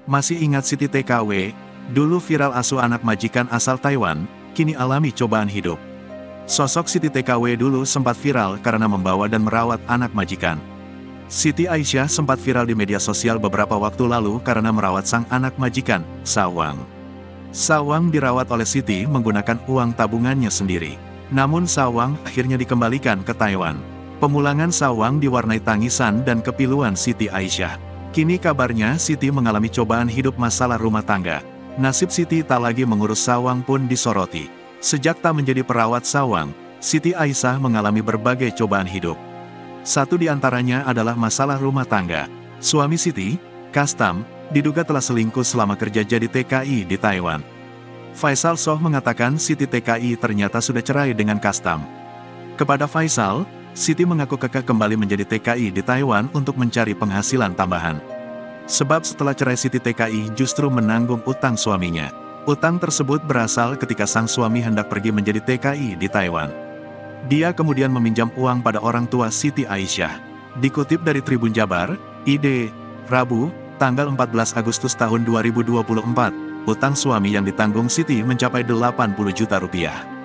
Masih ingat Siti TKW? Dulu viral asuh anak majikan asal Taiwan, kini alami cobaan hidup. Sosok Siti TKW dulu sempat viral karena membawa dan merawat anak majikan. Siti Aisyah sempat viral di media sosial beberapa waktu lalu karena merawat sang anak majikan, Sawang. Sawang dirawat oleh Siti menggunakan uang tabungannya sendiri. Namun Sawang akhirnya dikembalikan ke Taiwan. Pemulangan Sawang diwarnai tangisan dan kepiluan Siti Aisyah. Kini kabarnya Siti mengalami cobaan hidup masalah rumah tangga. Nasib Siti tak lagi mengurus Sawang pun disoroti. Sejak tak menjadi perawat Sawang, Siti Aisyah mengalami berbagai cobaan hidup. Satu di antaranya adalah masalah rumah tangga. Suami Siti, Kastam, diduga telah selingkuh selama kerja jadi TKI di Taiwan. Faisal Soh mengatakan Siti TKI ternyata sudah cerai dengan Kastam. Kepada Faisal, Siti mengaku kekeh kembali menjadi TKI di Taiwan untuk mencari penghasilan tambahan. Sebab setelah cerai Siti TKI justru menanggung utang suaminya. Utang tersebut berasal ketika sang suami hendak pergi menjadi TKI di Taiwan. Dia kemudian meminjam uang pada orang tua Siti Aisyah. Dikutip dari Tribun Jabar, ID, Rabu, tanggal 14 Agustus tahun 2024, utang suami yang ditanggung Siti mencapai 80 juta rupiah.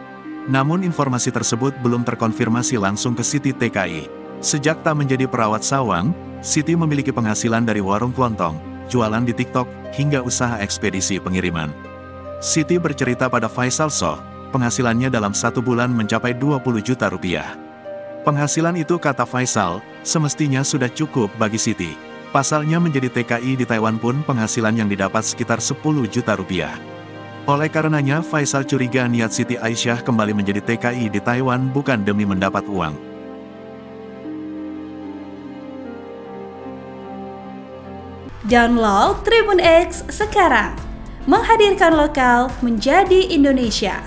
Namun informasi tersebut belum terkonfirmasi langsung ke Siti TKI. Sejak tak menjadi perawat Sawang, Siti memiliki penghasilan dari warung kelontong, jualan di TikTok, hingga usaha ekspedisi pengiriman. Siti bercerita pada Faisal Soh, penghasilannya dalam 1 bulan mencapai 20 juta rupiah. Penghasilan itu, kata Faisal, semestinya sudah cukup bagi Siti. Pasalnya menjadi TKI di Taiwan pun penghasilan yang didapat sekitar 10 juta rupiah. Oleh karenanya Faisal curiga niat Siti Aisyah kembali menjadi TKI di Taiwan bukan demi mendapat uang. Download Tribun X sekarang, menghadirkan lokal menjadi Indonesia.